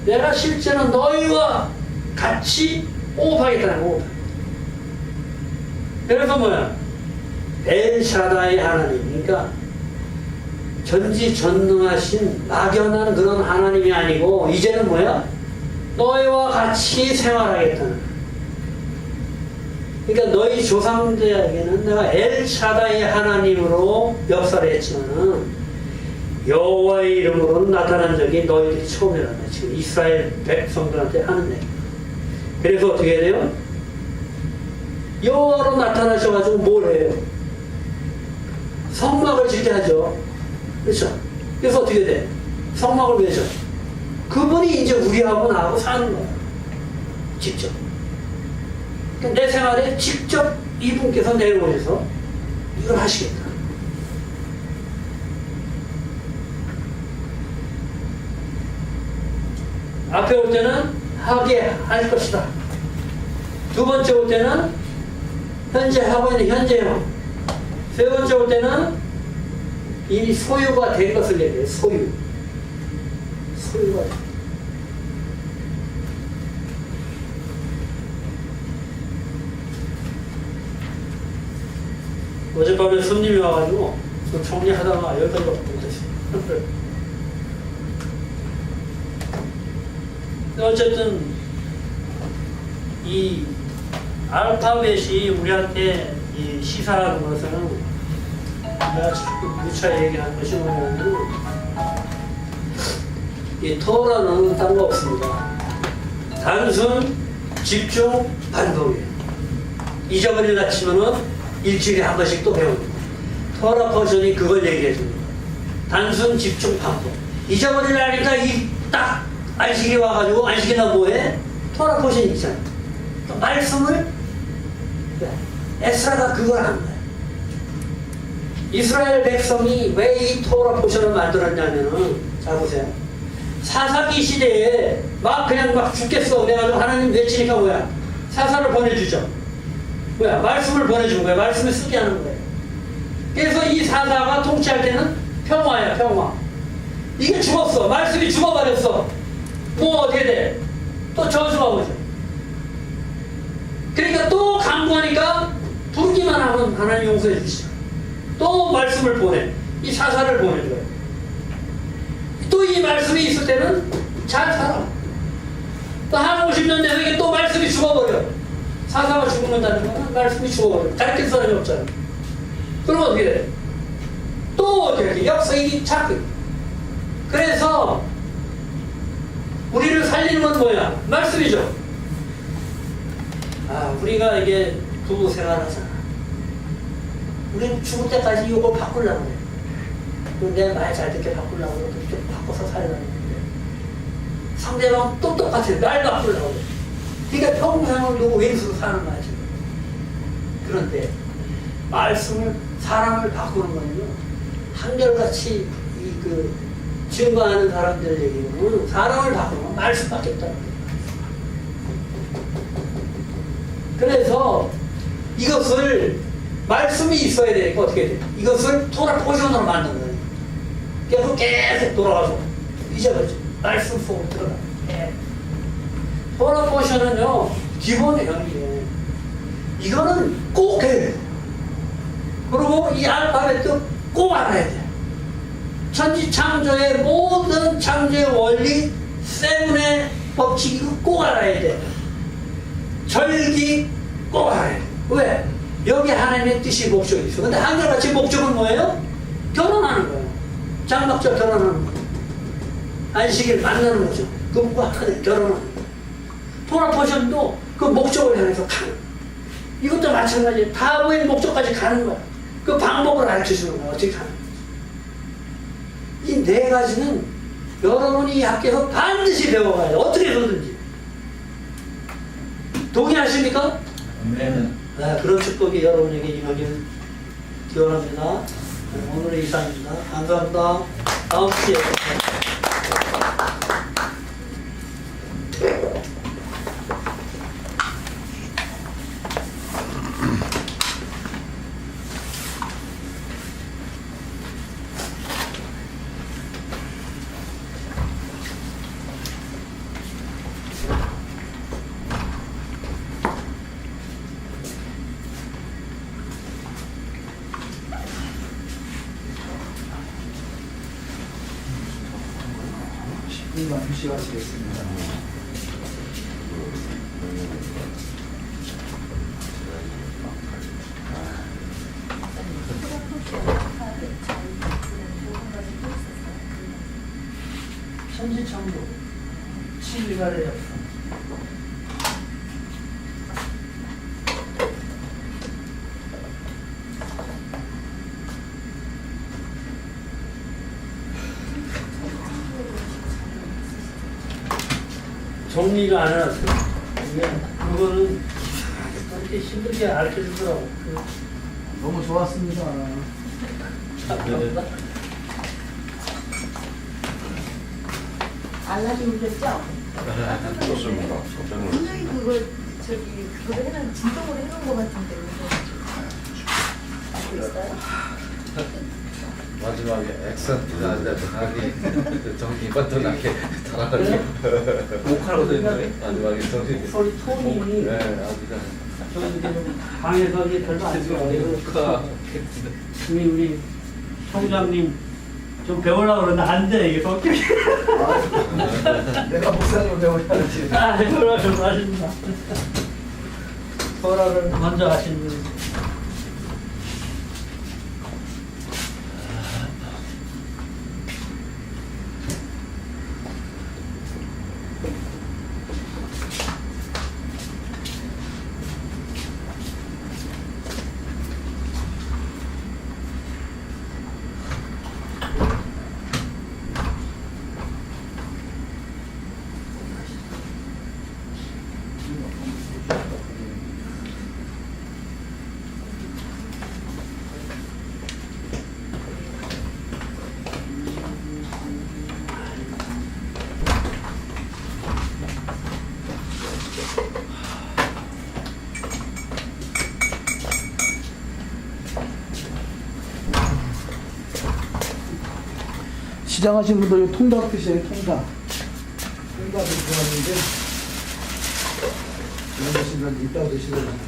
내가 실제로 너희와 같이 호흡하겠다는 호흡. 그래서 뭐야? 엘샤다이 하나님. 그러니까 전지전능하신 막연한 그런 하나님이 아니고 이제는 뭐야? 너희와 같이 생활하겠다는. 그러니까 너희 조상들에게는 내가 엘샤다이 하나님으로 역사를 했지만은 여호와의 이름으로는 나타난 적이 너희들이 처음이란다. 지금 이스라엘 백성들한테 하는 얘기. 그래서 어떻게 해야 돼요? 여호와로 나타나셔가지고 뭘 해요? 성막을 짓게 하죠. 그렇죠? 그래서 어떻게 돼? 성막을 왜 져? 그분이 이제 우리하고 나하고 사는 거야. 직접. 그러니까 내 생활에 직접 이분께서 내려오셔서 이걸 하시겠다. 앞에 올 때는 하게 할 것이다. 두 번째 올 때는 현재 하고 있는 현재형. 세 번째 올 때는 이미 소유가 된 것을 얘기해요. 소유. 소유가 된. 어젯밤에 손님이 와가지고 정리하다가 10가지밖에 못했어요. 어쨌든 이 알파벳이 우리한테 이 시사하는 것은 내가 지금 무차 얘기하는 것이 뭐냐면 이 토라는 딴 거 없습니다. 단순 집중 반복이에요. 잊어버리다 치면은 일주일에 한 번씩 또 배웁니다. 토라 버전이 그걸 얘기해 줍니다. 단순 집중 반복. 잊어버리려니까 이 딱 안식이 와가지고 안식이나 뭐해? 토라 버전이 있잖아. 말씀을 에스라가 그걸 한 거야. 이스라엘 백성이 왜 이 토라 포션을 만들었냐면은, 자 보세요. 사사기 시대에 막 그냥 막 죽겠어 그래가지고 하나님 외치니까 뭐야? 사사를 보내주죠. 뭐야? 말씀을 보내준 거야. 말씀을 쓰게 하는 거예요. 그래서 이 사사가 통치할 때는 평화야, 평화. 이게 죽었어. 말씀이 죽어버렸어. 뭐 어떻게 돼? 또 저주가 오죠. 그러니까 또 강구하니까 부르기만 하면 하나님 용서해 주시죠. 또 말씀을 보내. 이 사사를 보내줘요. 또 이 말씀이 있을 때는 잘 살아. 또 한 50년 내에 또 말씀이 죽어버려. 사사가 죽는다는 건 말씀이 죽어버려. 가르칠 사람이 없잖아. 그럼 어떻게 돼? 또 어떻게 돼? 역사이 자꾸. 그래서 우리를 살리는 건 뭐야? 말씀이죠. 아, 우리가 이게 부부 생활하잖아. 우리는 죽을 때까지 이걸 바꾸려고 해. 내 말 잘 듣게 바꾸려고 해. 좀 바꿔서 살려고 하는데 상대방 또 똑같아. 날 바꾸려고 해. 그러니까 평생을 두고 왼수로 사는 거야, 지금. 그런데 말씀을, 사람을 바꾸는 거는요, 한결같이 증거하는 사람들 얘기는 사람을 바꾸는 건 말씀밖에 없다는 거예요. 그래서 이것을 말씀이 있어야 되니까 어떻게 돼? 이것을 토라 포션으로 만든 거예요. 그래서 계속 돌아가서 잊어버리죠. 말씀 속으로 들어가. 예. 토너 포션은요, 기본이에요, 이게. 이거는 꼭 해야 돼. 그리고 이 알파벳도 꼭 알아야 돼. 천지창조의 모든 창조의 원리, 세븐의 법칙, 이거 꼭 알아야 돼. 절기 꼭 알아야 돼. 왜? 여기 하나님의 뜻이 목적이 있어. 근데 한결같이 목적은 뭐예요? 결혼하는 거예요. 장막절 결혼하는 거예요. 안식일 만나는 거죠. 그분과 하나님 결혼하는 거예요. 토라포션도 그 목적을 향해서 가는 거예요. 이것도 마찬가지예요. 다보의 목적까지 가는 거야. 그 방법을 가르쳐주는 거야. 어떻게 가는 거야. 이 네 가지는 여러분이 이 학교에서 반드시 배워가야 돼. 어떻게 해서든지. 동의하십니까? 네. 네, 그런 축복이 여러분에게 임하기를 기원합니다. 오늘의 이상입니다. 감사합니다. 다음 주에. 이만 휴식하시겠습니다. 천지창조, 치유가의 역사. 정리를 안 해놨어요. 그거는 이렇게 힘들게 가르쳐주더라고. 너무 좋았습니다. 알라딘 울렸죠? 좋습니다. 분명히 그걸 그거 해놓은 진동으로 해놓은 것 같은데 알고 있어요? 마지막에 액션 기자한테 정신 번뜩하게 달아가지고 목하라고 되는데. 마지막에 정신이 목소리 톤이 네, 아주 저 이제 방에서 이게 별로 안 좋아요. 우리 총장님 좀 배우려고 그러는데 안 돼, 이게 성격이. 내가 목사님 배우려지. 아, 배우려고 하십니다. 허락을 먼저 하시는. 시장하신 분들 이 통닭 드세요. 통닭. 통닭을 좋아하는데 이런 거 드시면 이따 드시면